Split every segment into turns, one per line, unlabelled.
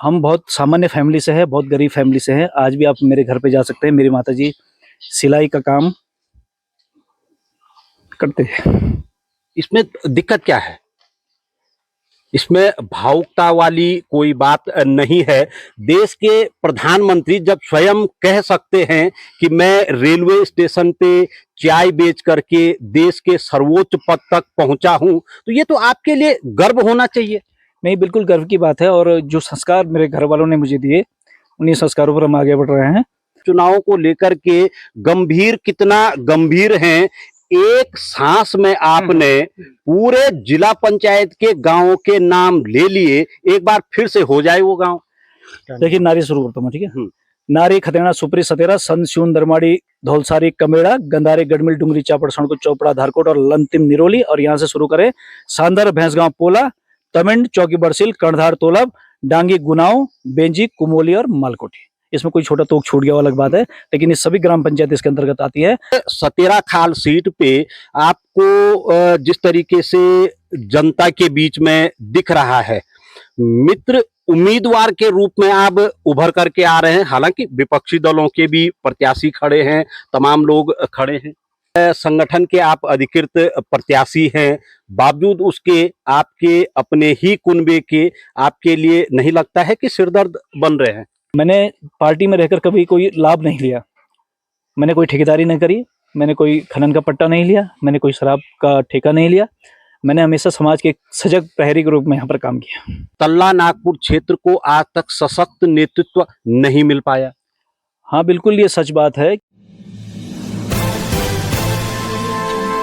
हम बहुत सामान्य फैमिली से हैं, बहुत गरीब फैमिली से हैं। आज भी आप मेरे घर पे जा सकते हैं। मेरी माताजी सिलाई का काम करते हैं।
इसमें दिक्कत क्या है? इसमें भावुकता वाली कोई बात नहीं है। देश के प्रधानमंत्री जब स्वयं कह सकते हैं कि मैं रेलवे स्टेशन पे चाय बेच करके देश के सर्वोच्च पद तक पहुंचा हूं, तो ये तो आपके लिए गर्व होना चाहिए।
नहीं, बिल्कुल गर्व की बात है और जो संस्कार मेरे घर वालों ने मुझे दिए, उन्हीं संस्कारों पर हम आगे बढ़ रहे हैं।
चुनावों को लेकर के गंभीर कितना गंभीर हैं, एक सांस में आपने पूरे जिला पंचायत के गांवों के नाम ले लिए। एक बार फिर से हो जाए वो गांव।
देखिए, नारी शुरू करता हूँ, ठीक है। नारी, खतेड़ा, सुपरी, सतेरा, सन, स्यून, दरमाड़ी, धौलसारी, कमेड़ा, गंदारे, गढ़मिल, डुंगरी, चापड़, सणकुट, चौपड़ा, धारकोट और लंतिम निरोली। और यहाँ से शुरू करें सांदर, भैंसगांव, पोला, तमिंड, चौकी, बड़सिल, कर्णधार, तोलब, डांगी, गुनाव, बेंजी, कुमोली और मालकोटी। इसमें कोई छोटा तोक छूट गया, अलग बात है, लेकिन ये सभी ग्राम पंचायत इसके अंतर्गत आती है।
सतेरा खाल सीट पे आपको जिस तरीके से जनता के बीच में दिख रहा है, मित्र उम्मीदवार के रूप में आप उभर करके आ रहे हैं। हालांकि विपक्षी दलों के भी प्रत्याशी खड़े हैं, तमाम लोग खड़े हैं, संगठन के आप अधिकृत प्रत्याशी हैं, बावजूद उसके आपके अपने ही कुनबे के आपके लिए नहीं लगता है कि सिरदर्द बन रहे हैं?
मैंने पार्टी में रहकर कभी कोई लाभ नहीं लिया। मैंने कोई ठेकेदारी नहीं करी, मैंने कोई खनन का पट्टा नहीं लिया, मैंने कोई शराब का ठेका नहीं लिया। मैंने हमेशा समाज के एक सजग प्रहरी के रूप में यहाँ पर काम किया।
तल्ला नागपुर क्षेत्र को आज तक सशक्त नेतृत्व नहीं मिल पाया।
हाँ, बिल्कुल ये सच बात है।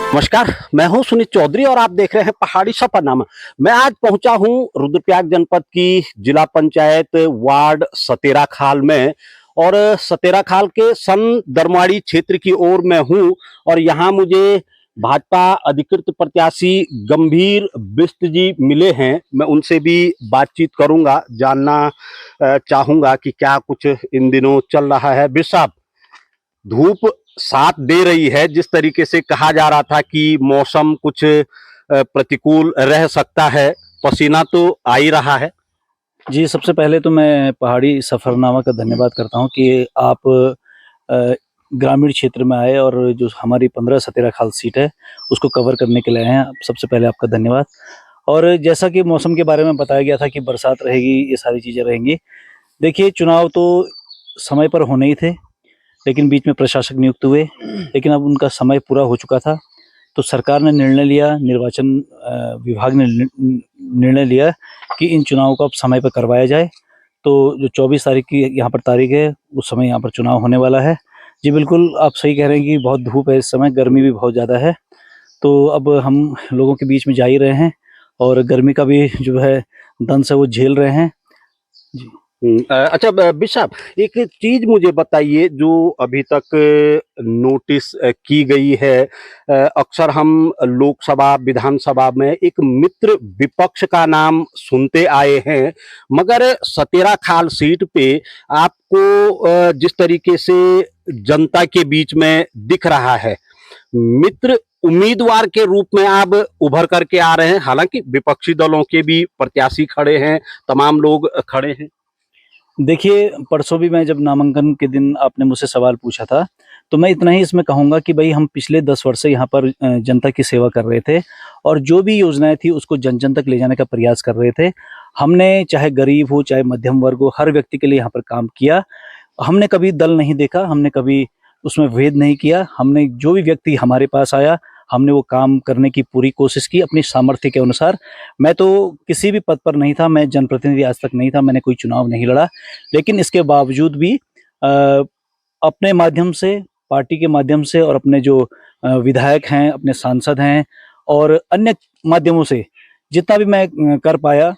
नमस्कार, मैं हूं सुनीत चौधरी और आप देख रहे हैं पहाड़ी सफरनामा। मैं आज पहुंचा हूं रुद्रप्रयाग जनपद की जिला पंचायत वार्ड सतेरा खाल में, और सतेरा खाल के सन दरमाड़ी क्षेत्र की ओर मैं हूं और यहां मुझे भाजपा अधिकृत प्रत्याशी गंभीर बिष्ट जी मिले हैं। मैं उनसे भी बातचीत करूंगा, जानना चाहूंगा कि क्या कुछ इन दिनों चल रहा है। बिष्ट साहब, धूप साथ दे रही है, जिस तरीके से कहा जा रहा था कि मौसम कुछ प्रतिकूल रह सकता है, पसीना तो आ ही रहा है।
जी, सबसे पहले तो मैं पहाड़ी सफरनामा का धन्यवाद करता हूँ कि आप ग्रामीण क्षेत्र में आए और जो हमारी 15 सतेरा खाल सीट है उसको कवर करने के लिए आए हैं। सबसे पहले आपका धन्यवाद। और जैसा कि मौसम के बारे में बताया गया था कि बरसात रहेगी, ये सारी चीज़ें रहेंगी। देखिए, चुनाव तो समय पर होने ही थे, लेकिन बीच में प्रशासक नियुक्त हुए, लेकिन अब उनका समय पूरा हो चुका था। तो सरकार ने निर्णय लिया, निर्वाचन विभाग ने निर्णय लिया कि इन चुनावों को अब समय पर करवाया जाए। तो जो 24 तारीख की यहाँ पर तारीख है, उस समय यहाँ पर चुनाव होने वाला है। जी बिल्कुल, आप सही कह रहे हैं कि बहुत धूप है इस समय, गर्मी भी बहुत ज़्यादा है। तो अब हम लोगों के बीच में जा ही रहे हैं और गर्मी का भी जो है दंश है वो झेल रहे हैं। जी।
अच्छा बिष्ट साहब, एक चीज मुझे बताइए जो अभी तक नोटिस की गई है। अक्सर हम लोकसभा विधानसभा में एक मित्र विपक्ष का नाम सुनते आए हैं, मगर सतेरा खाल सीट पे आपको जिस तरीके से जनता के बीच में दिख रहा है, मित्र उम्मीदवार के रूप में आप उभर करके आ रहे हैं। हालांकि विपक्षी दलों के भी प्रत्याशी खड़े हैं, तमाम लोग खड़े हैं।
देखिए, परसों भी मैं जब नामांकन के दिन आपने मुझसे सवाल पूछा था, तो मैं इतना ही इसमें कहूँगा कि भाई हम पिछले 10 वर्ष से यहाँ पर जनता की सेवा कर रहे थे और जो भी योजनाएँ थी उसको जन-जन तक ले जाने का प्रयास कर रहे थे। हमने चाहे गरीब हो, चाहे मध्यम वर्ग हो, हर व्यक्ति के लिए यहाँ पर काम किया। हमने कभी दल नहीं देखा, हमने कभी उसमें भेद नहीं किया। हमने जो भी व्यक्ति हमारे पास आया, हमने वो काम करने की पूरी कोशिश की अपनी सामर्थ्य के अनुसार। मैं तो किसी भी पद पर नहीं था, मैं जनप्रतिनिधि आज तक नहीं था, मैंने कोई चुनाव नहीं लड़ा। लेकिन इसके बावजूद भी अपने माध्यम से, पार्टी के माध्यम से और अपने जो विधायक हैं, अपने सांसद हैं और अन्य माध्यमों से जितना भी मैं कर पाया,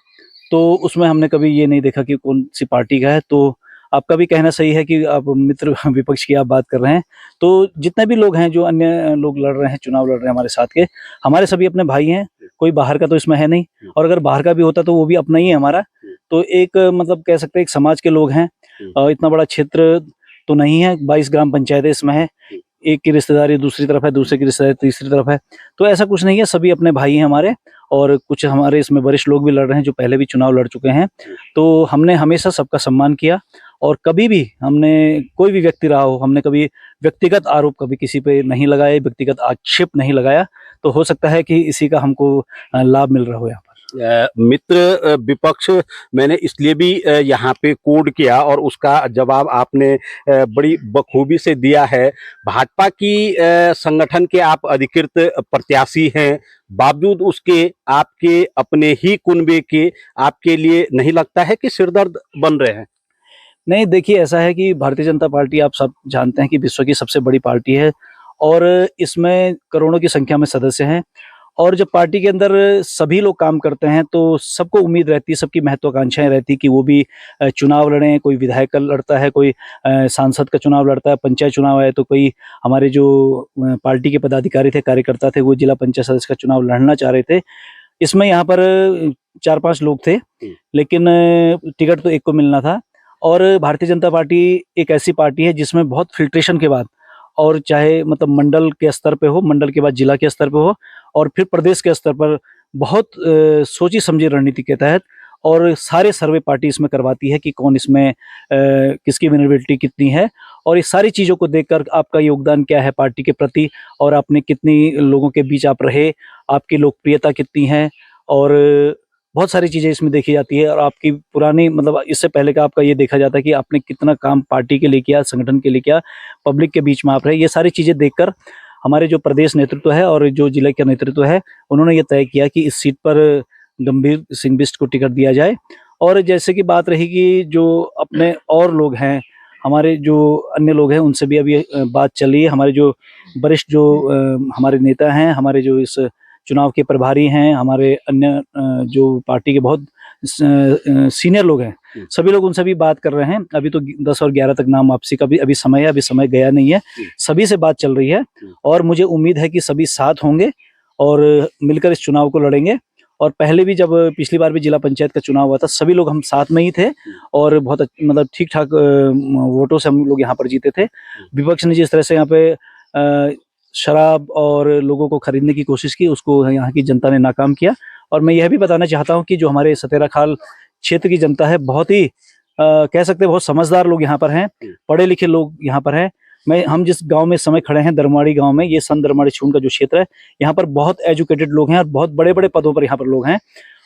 तो उसमें हमने कभी ये नहीं देखा कि कौन-सी पार्टी का है। तो आपका भी कहना सही है कि आप मित्र विपक्ष की आप बात कर रहे हैं। तो जितने भी लोग हैं, जो अन्य लोग लड़ रहे हैं, चुनाव लड़ रहे हैं हमारे साथ के, हमारे सभी अपने भाई हैं, कोई बाहर का तो इसमें है नहीं। और अगर बाहर का भी होता तो वो भी अपना ही है हमारा। तो एक मतलब कह सकते हैं एक समाज के लोग हैं। इतना बड़ा क्षेत्र तो नहीं है, 22 ग्राम पंचायतें इसमें है। एक की रिश्तेदारी दूसरी तरफ है, दूसरे की रिश्तेदारी तीसरी तरफ है। तो ऐसा कुछ नहीं है, सभी अपने भाई हैं हमारे और कुछ हमारे इसमें वरिष्ठ लोग भी लड़ रहे हैं जो पहले भी चुनाव लड़ चुके हैं। तो हमने हमेशा सबका सम्मान किया और कभी भी हमने कोई भी व्यक्ति रहा हो, हमने कभी व्यक्तिगत आरोप कभी किसी पे नहीं लगाए, व्यक्तिगत आक्षेप नहीं लगाया। तो हो सकता है कि इसी का हमको लाभ मिल रहा हो यहाँ पर।
मित्र विपक्ष मैंने इसलिए भी यहाँ पे कोड किया और उसका जवाब आपने बड़ी बखूबी से दिया है। भाजपा की संगठन के आप अधिकृत प्रत्याशी हैं, बावजूद उसके आपके अपने ही कुनबे के आपके लिए नहीं लगता है कि सिरदर्द बन रहे हैं?
नहीं, देखिए ऐसा है कि भारतीय जनता पार्टी आप सब जानते हैं कि विश्व की सबसे बड़ी पार्टी है और इसमें करोड़ों की संख्या में सदस्य हैं और जब पार्टी के अंदर सभी लोग काम करते हैं तो सबको उम्मीद रहती है, सबकी महत्वाकांक्षाएं रहती कि वो भी चुनाव लड़ें। कोई विधायक का लड़ता है, कोई सांसद का चुनाव लड़ता है, पंचायत चुनाव है तो कोई हमारे जो पार्टी के पदाधिकारी थे, कार्यकर्ता थे, वो जिला पंचायत सदस्य का चुनाव लड़ना चाह रहे थे। इसमें यहाँ पर 4-5 लोग थे, लेकिन टिकट तो एक को मिलना था। और भारतीय जनता पार्टी एक ऐसी पार्टी है जिसमें बहुत फिल्ट्रेशन के बाद और चाहे मतलब मंडल के स्तर पे हो, मंडल के बाद जिला के स्तर पे हो और फिर प्रदेश के स्तर पर बहुत सोची समझी रणनीति के तहत और सारे सर्वे पार्टी इसमें करवाती है कि कौन इसमें किसकी विनेबिलिटी कितनी है और इस सारी चीज़ों को देखकर आपका योगदान क्या है पार्टी के प्रति और आपने कितनी लोगों के बीच आप रहे, आपकी लोकप्रियता कितनी है और बहुत सारी चीज़ें इसमें देखी जाती है और आपकी पुरानी मतलब इससे पहले का आपका ये देखा जाता है कि आपने कितना काम पार्टी के लिए किया, संगठन के लिए किया, पब्लिक के बीच में आप रहे। ये सारी चीज़ें देखकर हमारे जो प्रदेश नेतृत्व है और जो जिले का नेतृत्व है, उन्होंने ये तय किया कि इस सीट पर गंभीर सिंह बिष्ट को टिकट दिया जाए। और जैसे कि बात रही कि जो अपने और लोग हैं, हमारे जो अन्य लोग हैं, उनसे भी अभी बात चल रही है। हमारे जो वरिष्ठ जो हमारे नेता हैं, हमारे जो इस चुनाव के प्रभारी हैं, हमारे अन्य जो पार्टी के बहुत सीनियर लोग हैं, सभी लोग उनसे भी बात कर रहे हैं। अभी तो 10 और 11 तक नाम वापसी का भी अभी समय है, अभी समय गया नहीं है। सभी से बात चल रही है और मुझे उम्मीद है कि सभी साथ होंगे और मिलकर इस चुनाव को लड़ेंगे। और पहले भी जब पिछली बार भी जिला पंचायत का चुनाव हुआ था, सभी लोग हम साथ में ही थे और बहुत मतलब ठीक-ठाक वोटों से हम लोग यहाँ पर जीते थे। विपक्ष ने जिस तरह से यहाँ पे शराब और लोगों को खरीदने की कोशिश की, उसको यहाँ की जनता ने नाकाम किया। और मैं यह भी बताना चाहता हूँ कि जो हमारे सतेरा खाल क्षेत्र की जनता है, बहुत ही कह सकते हैं बहुत समझदार लोग यहाँ पर हैं, पढ़े लिखे लोग यहाँ पर हैं। हम जिस गांव में इस समय खड़े हैं, दरमाड़ी गांव में, ये संत दरमाड़ी छून का जो क्षेत्र है, यहाँ पर बहुत एजुकेटेड लोग हैं और बहुत बड़े बड़े पदों पर यहाँ पर लोग हैं।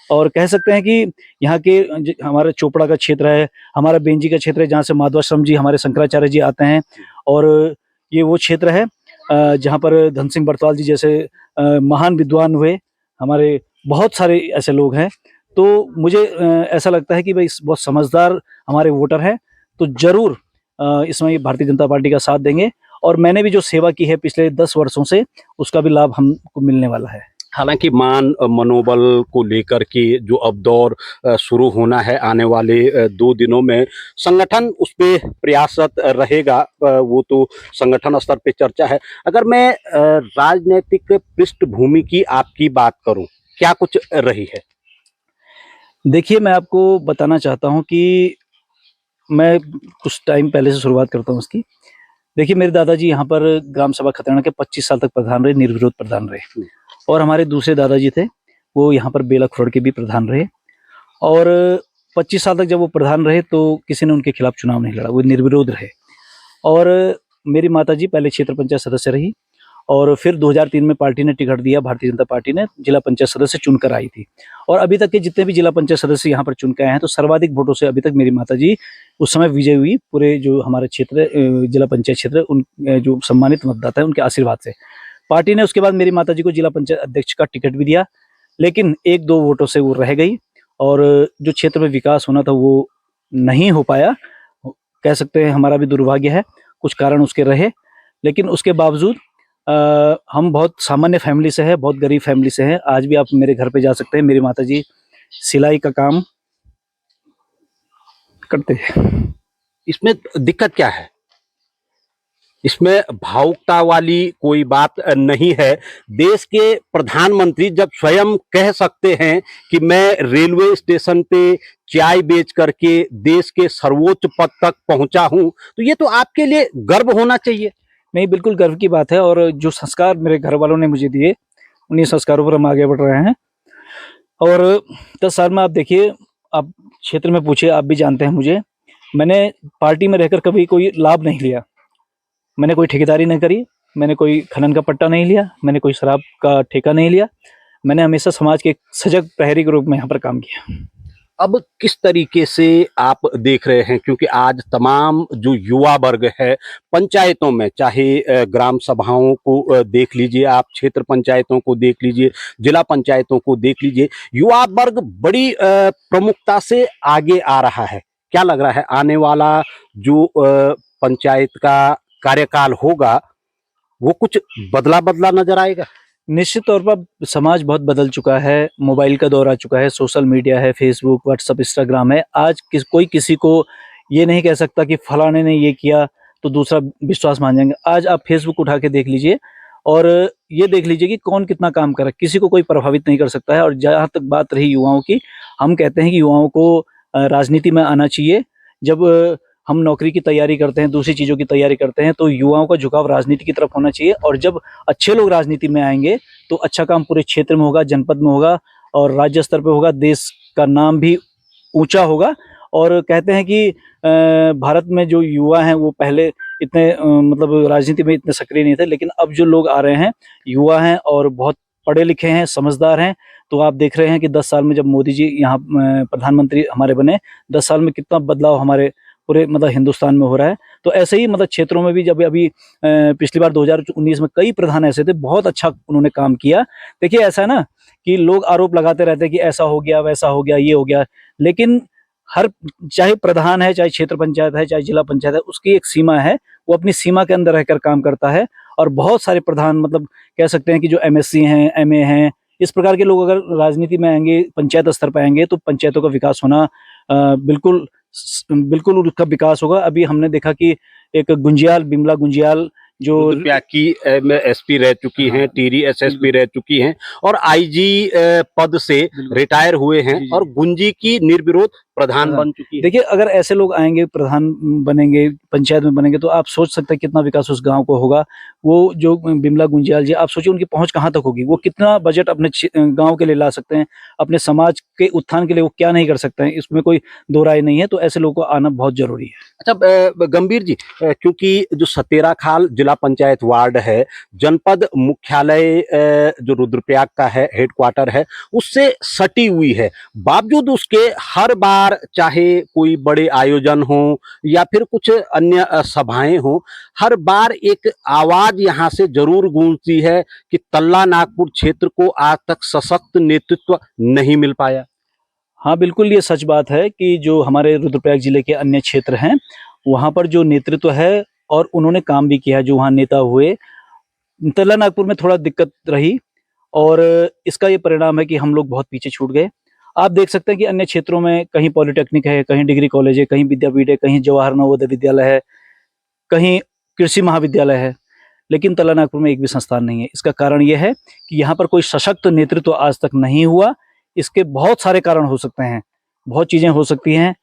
और कह सकते हैं कि यहाँ के हमारे चोपड़ा का क्षेत्र है, हमारा बेंजी का क्षेत्र है, जहाँ से माधवाश्रम जी, हमारे शंकराचार्य जी आते हैं और ये वो क्षेत्र है जहाँ पर धन सिंह बरतवाल जी जैसे महान विद्वान हुए, हमारे बहुत सारे ऐसे लोग हैं। तो मुझे ऐसा लगता है कि भाई बहुत समझदार हमारे वोटर हैं, तो जरूर इसमें भारतीय जनता पार्टी का साथ देंगे और मैंने भी जो सेवा की है पिछले 10 वर्षों से, उसका भी लाभ हमको मिलने वाला है।
हालांकि मनोबल को लेकर के जो अब दौर शुरू होना है आने वाले 2 दिनों में, संगठन उस पे प्रयासरत रहेगा, वो तो संगठन स्तर पे चर्चा है। अगर मैं राजनीतिक पृष्ठभूमि की आपकी बात करूं, क्या कुछ रही है?
देखिए, मैं आपको बताना चाहता हूं कि मैं कुछ टाइम पहले से शुरुआत करता हूं उसकी। देखिए, मेरे दादाजी यहाँ पर ग्राम सभा खतरना के 25 साल तक प्रधान रहे, निर्विरोध प्रधान रहे। और हमारे दूसरे दादाजी थे, वो यहाँ पर बेला खुरड़ के भी प्रधान रहे और 25 साल तक जब वो प्रधान रहे तो किसी ने उनके खिलाफ चुनाव नहीं लड़ा, वो निर्विरोध रहे। और मेरी माताजी पहले क्षेत्र पंचायत सदस्य रही और फिर 2003 में पार्टी ने टिकट दिया, भारतीय जनता पार्टी ने जिला पंचायत सदस्य चुनकर आई थी। और अभी तक के जितने भी जिला पंचायत सदस्य यहाँ पर चुन के आए हैं, तो सर्वाधिक वोटों से अभी तक मेरी माताजी उस समय विजय हुई, पूरे जो हमारे क्षेत्र जिला पंचायत क्षेत्र उन जो सम्मानित मतदाता है उनके आशीर्वाद से। पार्टी ने उसके बाद मेरी माताजी को जिला पंचायत अध्यक्ष का टिकट भी दिया, लेकिन 1-2 वोटों से वो रह गई और जो क्षेत्र में विकास होना था वो नहीं हो पाया। कह सकते हैं हमारा भी दुर्भाग्य है, कुछ कारण उसके रहे, लेकिन उसके बावजूद हम बहुत सामान्य फैमिली से हैं, बहुत गरीब फैमिली से हैं। आज भी आप मेरे घर पे जा सकते हैं, मेरी माताजी सिलाई का काम करते हैं।
इसमें दिक्कत क्या है? इसमें भावुकता वाली कोई बात नहीं है। देश के प्रधानमंत्री जब स्वयं कह सकते हैं कि मैं रेलवे स्टेशन पे चाय बेच करके देश के सर्वोच्च पद तक पहुंचा हूं, तो ये तो आपके लिए गर्व होना चाहिए।
नहीं, बिल्कुल गर्व की बात है और जो संस्कार मेरे घर वालों ने मुझे दिए, उन्हीं संस्कारों पर हम आगे बढ़ रहे हैं। और 10 साल में आप देखिए, आप क्षेत्र में पूछिए, आप भी जानते हैं मुझे, मैंने पार्टी में रहकर कभी कोई लाभ नहीं लिया। मैंने कोई ठेकेदारी नहीं करी, मैंने कोई खनन का पट्टा नहीं लिया, मैंने कोई शराब का ठेका नहीं लिया। मैंने हमेशा समाज के एक सजग प्रहरी के रूप में यहाँ पर काम किया।
अब किस तरीके से आप देख रहे हैं, क्योंकि आज तमाम जो युवा वर्ग है पंचायतों में, चाहे ग्राम सभाओं को देख लीजिए, आप क्षेत्र पंचायतों को देख लीजिए, जिला पंचायतों को देख लीजिए, युवा वर्ग बड़ी प्रमुखता से आगे आ रहा है। क्या लग रहा है आने वाला जो पंचायत का कार्यकाल होगा वो कुछ बदला बदला नजर आएगा?
निश्चित तौर पर समाज बहुत बदल चुका है, मोबाइल का दौर आ चुका है, सोशल मीडिया है, फेसबुक, व्हाट्सएप, इंस्टाग्राम है। आज कोई किसी को ये नहीं कह सकता कि फलाने ने ये किया तो दूसरा विश्वास मान जाएंगे। आज आप फेसबुक उठा के देख लीजिए और ये देख लीजिए कि कौन कितना काम कर रहा है, किसी को कोई प्रभावित नहीं कर सकता है। और जहाँ तक बात रही युवाओं की, हम कहते हैं कि युवाओं को राजनीति में आना चाहिए। जब हम नौकरी की तैयारी करते हैं, दूसरी चीज़ों की तैयारी करते हैं, तो युवाओं का झुकाव राजनीति की तरफ होना चाहिए। और जब अच्छे लोग राजनीति में आएंगे तो अच्छा काम पूरे क्षेत्र में होगा, जनपद में होगा और राज्य स्तर पे होगा, देश का नाम भी ऊंचा होगा। और कहते हैं कि भारत में जो युवा हैं वो पहले इतने मतलब राजनीति में इतने सक्रिय नहीं थे, लेकिन अब जो लोग आ रहे हैं युवा हैं और बहुत पढ़े लिखे हैं, समझदार हैं। तो आप देख रहे हैं कि 10 साल में जब मोदी जी यहाँ प्रधानमंत्री हमारे बने, 10 साल में कितना बदलाव हमारे पूरे मतलब हिंदुस्तान में हो रहा है। तो ऐसे ही मतलब क्षेत्रों में भी, जब अभी पिछली बार 2019 में कई प्रधान ऐसे थे, बहुत अच्छा उन्होंने काम किया। देखिए ऐसा है ना कि लोग आरोप लगाते रहते हैं कि ऐसा हो गया, वैसा हो गया, ये हो गया, लेकिन हर, चाहे प्रधान है, चाहे क्षेत्र पंचायत है, चाहे जिला पंचायत है, उसकी एक सीमा है। वो अपनी सीमा के अंदर रहकर काम करता है। और बहुत सारे प्रधान मतलब कह सकते हैं कि जो MSc हैं, MA हैं, इस प्रकार के लोग अगर राजनीति में आएंगे, पंचायत स्तर पर आएंगे, तो पंचायतों का विकास होना बिल्कुल बिल्कुल उसका विकास होगा। अभी हमने देखा कि एक गुंजियाल, बिमला गुंजियाल जो
रुद्रप्रयाग की SP रह चुकी हैं,
हाँ,
टीरी SSP
बिल्कुल।
रह चुकी हैं और IG पद से
बिल्कुल।
रिटायर हुए हैं
जी, जी।
और गुंजी की निर्विरोध प्रधान
प्रधान।
बन चुकी है।
देखिए अगर ऐसे लोग आएंगे, प्रधान बनेंगे, पंचायत में बनेंगे, तो आप सोच सकते हैं कितना विकास उस गांव को होगा। वो जो बिमला गुंजियाल जी, आप सोचिए उनकी पहुंच कहां तक होगी, वो कितना बजट अपने गांव के लिए ला सकते हैं, अपने समाज के उत्थान के लिए वो क्या नहीं कर सकते हैं, इसमें कोई दो राय नहीं है। तो ऐसे लोगों को आना बहुत जरूरी है।
अच्छा गंभीर जी, क्योंकि जो सतेरा खाल जिला पंचायत वार्ड है, जनपद मुख्यालय जो रुद्रप्रयाग का है, हेडक्वार्टर है, उससे सटी हुई है। बावजूद उसके हर बार चाहे कोई बड़े आयोजन हो या फिर कुछ अन्य सभाएं हो, हर बार एक आवाज यहाँ से जरूर गूंजती है कि तल्ला नागपुर क्षेत्र को आज तक सशक्त नेतृत्व नहीं मिल पाया।
हाँ, बिल्कुल ये सच बात है कि जो हमारे रुद्रप्रयाग जिले के अन्य क्षेत्र हैं, वहाँ पर जो नेतृत्व है और उन्होंने काम भी किया है, जो वहाँ नेता हुए, तल्ला नागपुर में थोड़ा दिक्कत रही। और इसका ये परिणाम है कि हम लोग बहुत पीछे छूट गए। आप देख सकते हैं कि अन्य क्षेत्रों में कहीं पॉलिटेक्निक है, कहीं डिग्री कॉलेज है, कहीं विद्यापीठ है, कहीं जवाहर नवोदय विद्यालय है, कहीं कृषि महाविद्यालय है, लेकिन तल्ला नागपुर में एक भी संस्थान नहीं है। इसका कारण ये है कि यहाँ पर कोई सशक्त नेतृत्व आज तक नहीं हुआ। इसके बहुत सारे कारण हो सकते हैं, बहुत चीज़ें हो सकती हैं,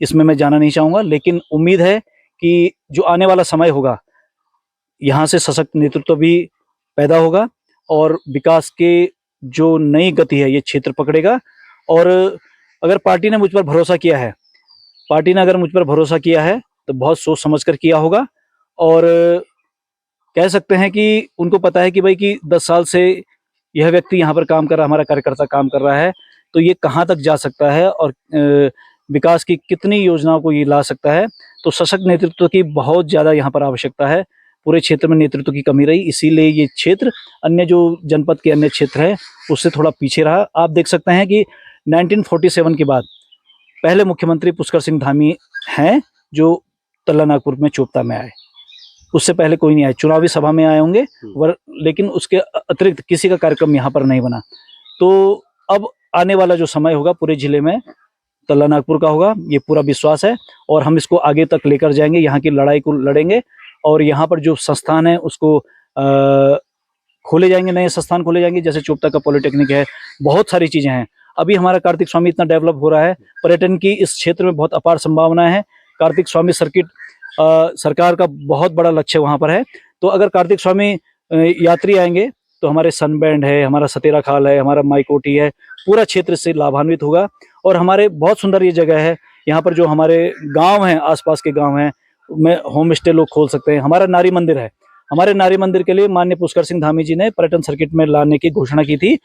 इसमें मैं जाना नहीं चाहूँगा, लेकिन उम्मीद है कि जो आने वाला समय होगा, यहाँ से सशक्त नेतृत्व भी पैदा होगा और विकास के जो नई गति है ये क्षेत्र पकड़ेगा। और अगर पार्टी ने मुझ पर भरोसा किया है, पार्टी ने अगर मुझ पर भरोसा किया है तो बहुत सोच समझ कर किया होगा। और कह सकते हैं कि उनको पता है कि भाई कि 10 साल से यह व्यक्ति यहाँ पर काम कर रहा है, हमारा कार्यकर्ता काम कर रहा है, तो ये कहाँ तक जा सकता है और विकास की कितनी योजनाओं को ये ला सकता है। तो सशक्त नेतृत्व की बहुत ज़्यादा यहाँ पर आवश्यकता है। पूरे क्षेत्र में नेतृत्व की कमी रही, इसीलिए ये क्षेत्र अन्य जो जनपद के अन्य क्षेत्र है उससे थोड़ा पीछे रहा। आप देख सकते हैं कि 1947 के बाद पहले मुख्यमंत्री पुष्कर सिंह धामी हैं जो तल्ला नागपुर में चोपता में आए। उससे पहले कोई नहीं आया, चुनावी सभा में आए होंगे लेकिन उसके अतिरिक्त किसी का कार्यक्रम यहाँ पर नहीं बना। तो अब आने वाला जो समय होगा पूरे जिले में तल्ला नागपुर का होगा, ये पूरा विश्वास है। और हम इसको आगे तक लेकर जाएंगे, यहाँ की लड़ाई को लड़ेंगे और यहाँ पर जो संस्थान है उसको खोले जाएंगे, नए संस्थान खोले जाएंगे, जैसे चोपता का पॉलिटेक्निक है, बहुत सारी चीजें हैं। अभी हमारा कार्तिक स्वामी इतना डेवलप हो रहा है, पर्यटन की इस क्षेत्र में बहुत अपार संभावना है। कार्तिक स्वामी सर्किट सरकार का बहुत बड़ा लक्ष्य वहाँ पर है। तो अगर कार्तिक स्वामी यात्री आएंगे तो हमारे सनबैंड है, हमारा सतेरा खाल है, हमारा माइकोटी है, पूरा क्षेत्र से लाभान्वित होगा। और हमारे बहुत सुंदर ये जगह है, यहाँ पर जो हमारे गांव हैं, आसपास के गांव हैं, में होम स्टे लोग खोल सकते हैं। हमारा नारी मंदिर है, हमारे नारी मंदिर के लिए माननीय पुष्कर सिंह धामी जी ने पर्यटन सर्किट में लाने की घोषणा की थी।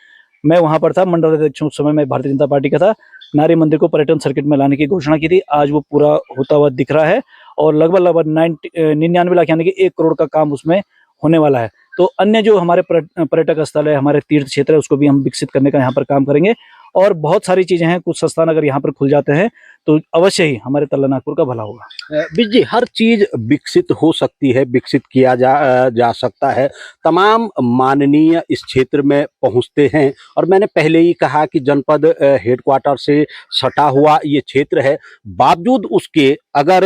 मैं वहां पर था, मंडल अध्यक्ष उस समय मैं भारतीय जनता पार्टी का था। नारी मंदिर को पर्यटन सर्किट में लाने की घोषणा की थी, आज वो पूरा होता हुआ दिख रहा है और लगभग 99 लाख यानी कि 1 करोड़ का काम उसमें होने वाला है। तो अन्य जो हमारे पर्यटक स्थल है, हमारे तीर्थ क्षेत्र है, उसको भी हम विकसित करने का यहाँ पर काम करेंगे। और बहुत सारी चीजें हैं, कुछ संस्थान अगर यहाँ पर खुल जाते हैं तो अवश्य ही हमारे तल्ला नागपुर का भला होगा।
बीज जी, हर चीज विकसित हो सकती है, विकसित किया जा सकता है। तमाम माननीय इस क्षेत्र में पहुंचते हैं और मैंने पहले ही कहा कि जनपद हेडक्वार्टर से सटा हुआ ये क्षेत्र है। बावजूद उसके अगर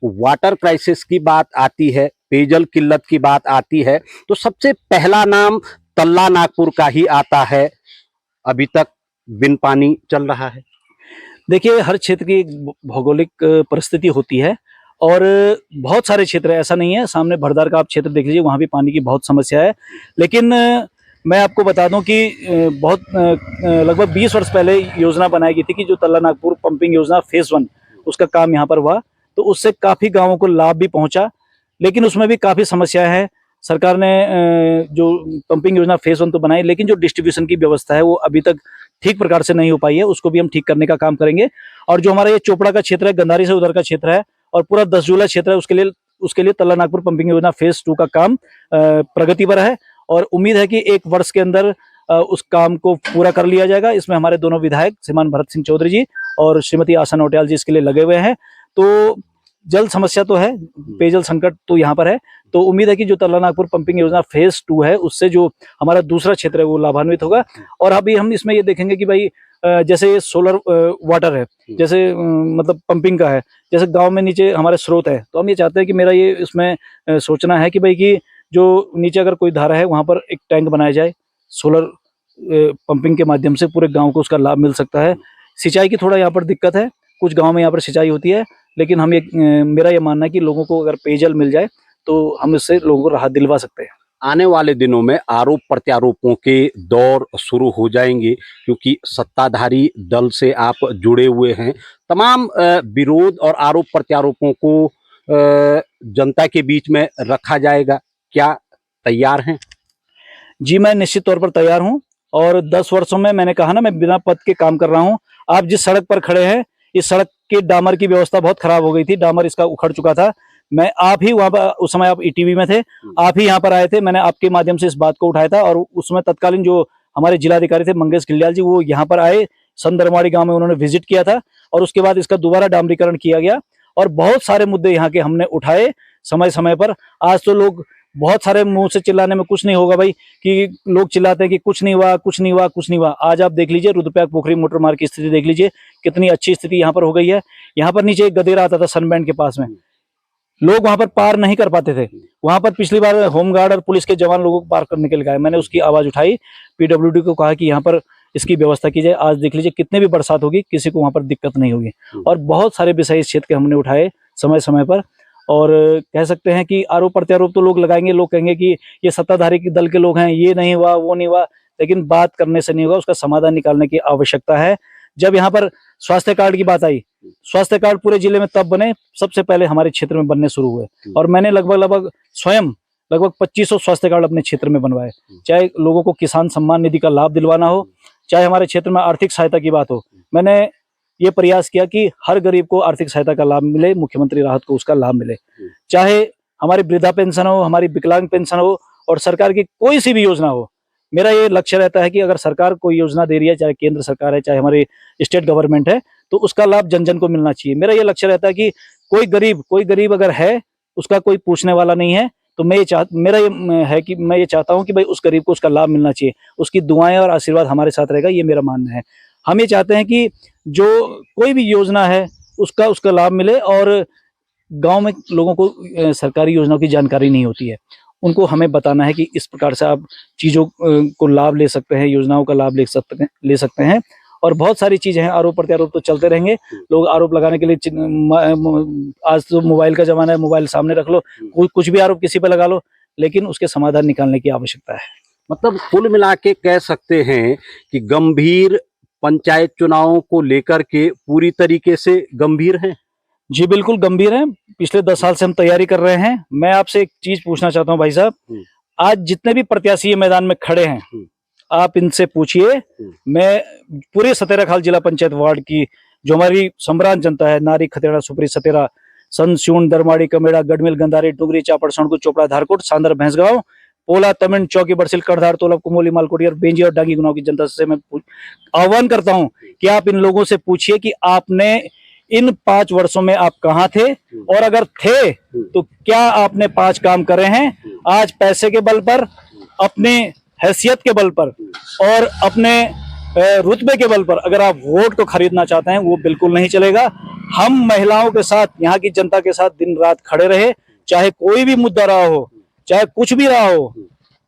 वाटर क्राइसिस की बात आती है, पेयजल किल्लत की बात आती है, तो सबसे पहला नाम तल्ला नागपुर का ही आता है। अभी तक बिन पानी चल रहा है।
देखिए, हर क्षेत्र की एक भौगोलिक परिस्थिति होती है और बहुत सारे क्षेत्र है, ऐसा नहीं है। सामने भरदार का आप क्षेत्र देख लीजिए, वहाँ भी पानी की बहुत समस्या है। लेकिन मैं आपको बता दूं कि बहुत लगभग 20 वर्ष पहले योजना बनाई गई थी कि जो तल्ला नागपुर पंपिंग योजना फेज 1 उसका काम यहाँ पर हुआ, तो उससे काफ़ी गाँवों को लाभ भी पहुँचा। लेकिन उसमें भी काफ़ी समस्याएं हैं। सरकार ने जो पंपिंग योजना फेज 1 तो बनाई, लेकिन जो डिस्ट्रीब्यूशन की व्यवस्था है वो अभी तक ठीक प्रकार से नहीं हो पाई है, उसको भी हम ठीक करने का काम करेंगे। और जो हमारा ये चोपड़ा का क्षेत्र है, गंधारी से उधर का क्षेत्र है और पूरा 10 जूला क्षेत्र है, उसके लिए तल्ला नागपुर पंपिंग योजना फेज 2 का काम प्रगति पर है और उम्मीद है कि 1 वर्ष के अंदर उस काम को पूरा कर लिया जाएगा। इसमें हमारे दोनों विधायक श्रीमान भरत सिंह चौधरी जी और श्रीमती आशा नौटियाल जी इसके लिए लगे हुए हैं। तो जल समस्या तो है, पेयजल संकट तो यहाँ पर है, तो उम्मीद है कि जो तल्ला नागपुर पंपिंग योजना फेज 2 है उससे जो हमारा दूसरा क्षेत्र है वो लाभान्वित होगा। और अभी हम इसमें ये देखेंगे कि भाई जैसे ये सोलर वाटर है, जैसे मतलब पंपिंग का है, जैसे गांव में नीचे हमारे स्रोत है, तो हम ये चाहते हैं कि मेरा ये इसमें सोचना है कि भाई कि जो नीचे अगर कोई धारा है वहाँ पर एक टैंक बनाया जाए, सोलर पंपिंग के माध्यम से पूरे गाँव को उसका लाभ मिल सकता है। सिंचाई की थोड़ा यहाँ पर दिक्कत है, कुछ गाँव में यहाँ पर सिंचाई होती है, लेकिन हम मेरा ये मानना है कि लोगों को अगर पेयजल मिल जाए तो हम इससे लोगों को राहत दिलवा सकते हैं।
आने वाले दिनों में आरोप प्रत्यारोपों के दौर शुरू हो जाएंगे, क्योंकि सत्ताधारी दल से आप जुड़े हुए हैं। तमाम विरोध और आरोप प्रत्यारोपों को जनता के बीच में रखा जाएगा, क्या तैयार हैं?
जी, मैं निश्चित तौर पर तैयार हूँ और 10 वर्षों में मैंने कहा ना, मैं बिना पद के काम कर रहा हूँ। आप जिस सड़क पर खड़े हैं, इस सड़क के डामर की व्यवस्था बहुत खराब हो गई थी, डामर इसका उखड़ चुका था। मैं आप ही वहां पर, उस समय आप ईटीवी में थे, आप ही यहाँ पर आए थे, मैंने आपके माध्यम से इस बात को उठाया था। और उस समय तत्कालीन जो हमारे जिलाधिकारी थे मंगेश घिल्डियाल जी, वो यहाँ पर आए, संदरमाड़ी गांव में उन्होंने विजिट किया था और उसके बाद इसका दोबारा डामरीकरण किया गया और बहुत सारे मुद्दे यहाँ के हमने उठाए समय समय पर। आज तो लोग बहुत सारे मुंह से चिल्लाने में कुछ नहीं होगा भाई, कि लोग चिल्लाते हैं कि कुछ नहीं हुआ, कुछ नहीं हुआ, कुछ नहीं हुआ। आज आप देख लीजिए, रुद्रप्रयाग पोखरी मोटर मार्ग की स्थिति देख लीजिए, कितनी अच्छी स्थिति यहाँ पर हो गई है। यहाँ पर नीचे एक गदेरा आता था सनबैंड के पास में, लोग वहां पर पार नहीं कर पाते थे। वहां पर पिछली बार होमगार्ड और पुलिस के जवान लोगों को पार करने के लिए गए, मैंने उसकी आवाज उठाई, पीडब्ल्यूडी को कहा कि यहाँ पर इसकी व्यवस्था की जाए। आज देख लीजिए, कितने भी बरसात होगी किसी को वहां पर दिक्कत नहीं होगी। और बहुत सारे विषय इस क्षेत्र के हमने उठाए समय समय पर। और कह सकते हैं कि आरोप प्रत्यारोप तो लोग लगाएंगे, लोग कहेंगे कि ये सत्ताधारी दल के लोग हैं, ये नहीं हुआ, वो नहीं हुआ, लेकिन बात करने से नहीं होगा, उसका समाधान निकालने की आवश्यकता है। जब यहाँ पर स्वास्थ्य कार्ड की बात आई, स्वास्थ्य कार्ड पूरे जिले में तब बने, सबसे पहले हमारे क्षेत्र में बनने शुरू हुए और मैंने लगभग स्वयं 2500 स्वास्थ्य कार्ड अपने क्षेत्र में बनवाए। चाहे लोगों को किसान सम्मान निधि का लाभ दिलवाना हो, चाहे हमारे क्षेत्र में आर्थिक सहायता की बात हो, मैंने ये प्रयास किया कि हर गरीब को आर्थिक सहायता का लाभ मिले, मुख्यमंत्री राहत को उसका लाभ मिले। चाहे हमारी वृद्धा पेंशन हो, हमारी विकलांग पेंशन हो और सरकार की कोई सी भी योजना हो, मेरा ये लक्ष्य रहता है कि अगर सरकार कोई योजना दे रही है, चाहे केंद्र सरकार है, चाहे हमारी स्टेट गवर्नमेंट है, तो उसका लाभ जन जन को मिलना चाहिए। मेरा ये लक्ष्य रहता है कि कोई गरीब अगर है, उसका कोई पूछने वाला नहीं है, तो मेरा ये है कि मैं ये चाहता हूं कि भाई उस गरीब को उसका लाभ मिलना चाहिए, उसकी दुआएं और आशीर्वाद हमारे साथ रहेगा, ये मेरा मानना है। हम ये चाहते हैं कि जो कोई भी योजना है उसका लाभ मिले। और गांव में लोगों को सरकारी योजनाओं की जानकारी नहीं होती है, उनको हमें बताना है कि इस प्रकार से आप चीज़ों को लाभ ले सकते हैं, योजनाओं का लाभ ले सकते हैं। और बहुत सारी चीज़ें हैं, आरोप प्रत्यारोप तो चलते रहेंगे। लोग आरोप लगाने के लिए, आज तो मोबाइल का ज़माना है, मोबाइल सामने रख लो, कुछ भी आरोप किसी पे लगा लो, लेकिन उसके समाधान निकालने की आवश्यकता है।
मतलब कुल मिला के कह सकते हैं कि गंभीर पंचायत चुनावों को लेकर के पूरी तरीके से गंभीर हैं।
जी बिल्कुल गंभीर है। पिछले 10 साल से हम तैयारी कर रहे हैं। मैं आपसे एक चीज पूछना चाहता हूं भाई साहब, आज जितने भी प्रत्याशी मैदान में खड़े हैं, आप इनसे पूछिए। मैं पूरे सतेराखाल जिला पंचायत वार्ड की जो हमारी सम्रांत जनता है, नारी, खतेड़ा, सुपरी, सतेरा, संस्यून, दरमाड़ी, कमेड़ा, गढ़मिल, गंधारी, डुंगरी, चापड़, सणकुट, चोपड़ा, धारकोट, सांदर, भैंसगांव, पोला, तमिन, चौकी, बरसिल, कड़धार, तोलब, कुमोली, मालकोटी और बेंजी और डांगी गुनाव की जनता से मैं आह्वान करता हूं कि आप इन लोगों से पूछिए कि आपने इन 5 वर्षों में आप कहां थे, और अगर थे तो क्या आपने 5 काम करे हैं। आज पैसे के बल पर, अपने हैसियत के बल पर और अपने रुतबे के बल पर अगर आप वोट को खरीदना चाहते हैं, वो बिल्कुल नहीं चलेगा। हम महिलाओं के साथ, यहाँ की जनता के साथ दिन रात खड़े रहे, चाहे कोई भी मुद्दा रहा हो, चाहे कुछ भी रहा हो।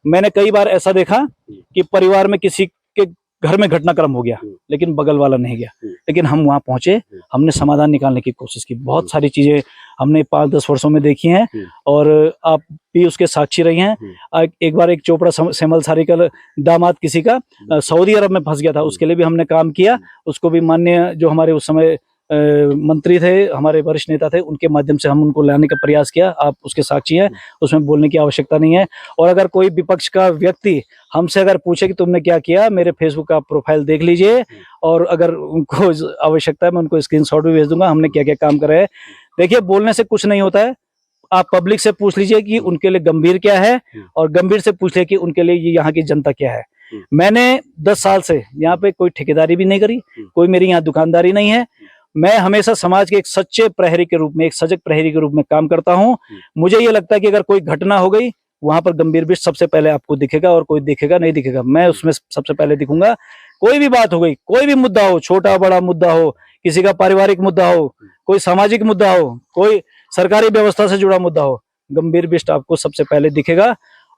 मैंने कई बार ऐसा देखा कि परिवार में किसी के घर में घटनाक्रम हो गया, लेकिन बगल वाला नहीं गया, लेकिन हम वहां पहुंचे, हमने समाधान निकालने की कोशिश की। बहुत सारी चीजें हमने 5-10 वर्षों में देखी हैं और आप भी उसके साक्षी रही हैं। एक बार एक चोपड़ा सेमल सारी का दामाद किसी का सऊदी अरब में फंस गया था, उसके लिए भी हमने काम किया। उसको भी माननीय जो हमारे उस समय मंत्री थे, हमारे वरिष्ठ नेता थे, उनके माध्यम से हम उनको लाने का प्रयास किया। आप उसके साक्षी हैं, उसमें बोलने की आवश्यकता नहीं है। और अगर कोई विपक्ष का व्यक्ति हमसे अगर पूछे कि तुमने क्या किया, मेरे फेसबुक का प्रोफाइल देख लीजिए, और अगर उनको आवश्यकता है मैं उनको स्क्रीनशॉट भी भेज दूंगा, हमने क्या क्या काम करे हैं। देखिए, बोलने से कुछ नहीं होता है। आप पब्लिक से पूछ लीजिए कि उनके लिए गंभीर क्या है, और गंभीर से पूछ लीजिए कि उनके लिए ये यहाँ की जनता क्या है। मैंने 10 साल से यहाँ पे कोई ठेकेदारी भी नहीं करी, कोई मेरी यहाँ दुकानदारी नहीं है। मैं हमेशा समाज के एक सच्चे प्रहरी के रूप में, एक सजग प्रहरी के रूप में काम करता हूं। मुझे ये लगता है कि अगर कोई घटना हो गई, वहां पर गंभीर विषय सबसे पहले आपको दिखेगा, और कोई दिखेगा नहीं दिखेगा, मैं उसमें सबसे पहले दिखूंगा। कोई भी बात हो गई, कोई भी मुद्दा हो, छोटा बड़ा मुद्दा हो, किसी का पारिवारिक मुद्दा हो, कोई सामाजिक मुद्दा हो, कोई सरकारी व्यवस्था से जुड़ा मुद्दा हो, गंभीर विषय आपको सबसे पहले दिखेगा।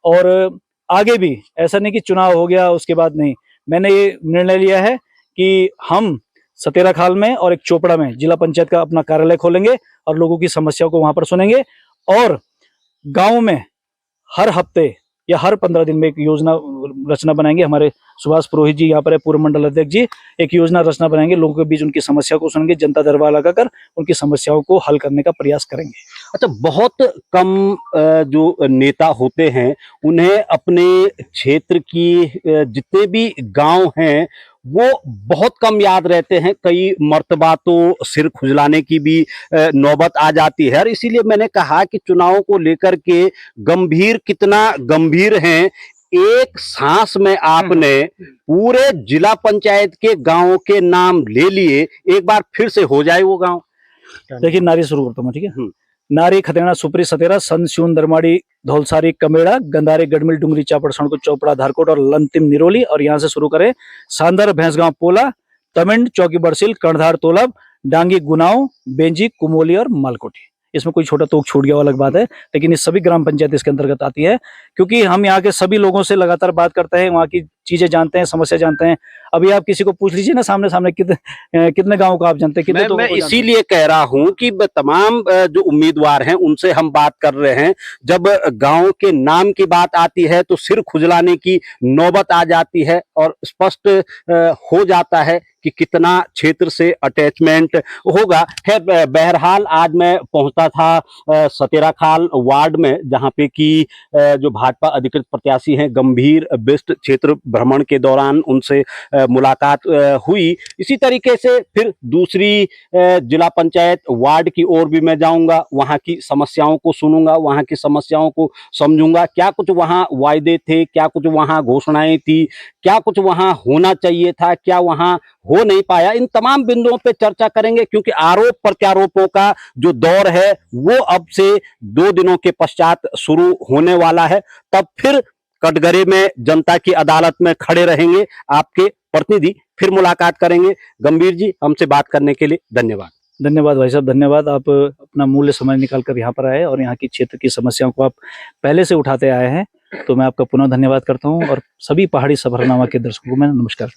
और आगे भी ऐसा नहीं कि चुनाव हो गया उसके बाद नहीं। मैंने ये निर्णय लिया है कि हम सतेराखाल में और एक चोपड़ा में जिला पंचायत का अपना कार्यालय खोलेंगे और लोगों की समस्याओं को वहां पर सुनेंगे, और गांव में हर हफ्ते या हर 15 दिन में एक योजना रचना बनाएंगे। हमारे सुभाष पुरोहित जी यहाँ पर है, पूर्व मंडल अध्यक्ष जी, एक योजना रचना बनाएंगे। लोगों के बीच उनकी समस्या को सुनेंगे, जनता दरबार लगाकर उनकी समस्याओं को हल करने का प्रयास करेंगे।
अच्छा, बहुत कम जो नेता होते हैं, उन्हें अपने क्षेत्र की जितने भी गांव हैं वो बहुत कम याद रहते हैं। कई मर्तबा तो सिर खुजलाने की भी नौबत आ जाती है, और इसीलिए मैंने कहा कि चुनावों को लेकर के गंभीर कितना गंभीर हैं। एक सांस में आपने पूरे जिला पंचायत के गांवों के नाम ले लिए, एक बार फिर से हो जाए वो गांव।
देखिए, नारी शुरू करता हूँ, ठीक है। नारी, खतेड़ा, सुपरी, सतेरा, संस्यून, दरमाड़ी, धौलसारी, कमेड़ा, गंधारी, गढ़मिल, डुंगरी, चापड़, सणकुट, चोपड़ा, धारकोट और अंतिम निरोली। और यहाँ से शुरू करें सांदर, भैंसगांव, पोला, तमिन, चौकी, बरसिल, कड़धार, तोलब, डांगी, गुनाव, बेंजी, कुमोली और मालकोटी। इसमें कोई छोटा तोक छूट गया अलग बात है, लेकिन ये सभी ग्राम पंचायत इसके अंतर्गत आती है, क्योंकि हम यहाँ के सभी लोगों से लगातार बात करते हैं, वहाँ की चीजें जानते हैं, समस्या जानते हैं। अभी आप किसी को पूछ लीजिए ना सामने सामने, कितने गाँव को आप जानते हैं,
मैं इसीलिए कह रहा हूं कि तमाम जो उम्मीदवार हैं उनसे हम बात कर रहे हैं। जब गांव के नाम की बात आती है तो सिर खुजलाने की नौबत आ जाती है, और स्पष्ट हो जाता है कि कितना क्षेत्र से अटैचमेंट होगा। खैर, बहरहाल आज मैं पहुंचा था सतेराखाल वार्ड में, जहां पे कि जो भाजपा अधिकृत प्रत्याशी हैं गंभीर बिष्ट क्षेत्र भ्रमण के दौरान उनसे मुलाकात हुई। इसी तरीके से फिर दूसरी जिला पंचायत वार्ड की ओर भी मैं जाऊंगा, वहां की समस्याओं को सुनूंगा, वहां की समस्याओं को समझूंगा। क्या कुछ वहां वायदे थे, क्या कुछ वहां घोषणाएं थी, क्या कुछ वहां होना चाहिए था, क्या वहां हो नहीं पाया, इन तमाम बिंदुओं पे चर्चा करेंगे। क्योंकि आरोप प्रत्यारोपों का जो दौर है वो अब से 2 दिनों के पश्चात शुरू होने वाला है। तब फिर कटघरे में जनता की अदालत में खड़े रहेंगे आपके प्रतिनिधि, फिर मुलाकात करेंगे। गंभीर जी, हमसे बात करने के लिए धन्यवाद।
धन्यवाद भाई साहब, धन्यवाद। आप अपना मूल्य समय निकाल कर यहाँ पर आए और यहाँ की क्षेत्र की समस्याओं को आप पहले से उठाते आए हैं, तो मैं आपका पुनः धन्यवाद करता हूँ। और सभी पहाड़ी सफरनामा के दर्शकों को मैं नमस्कार।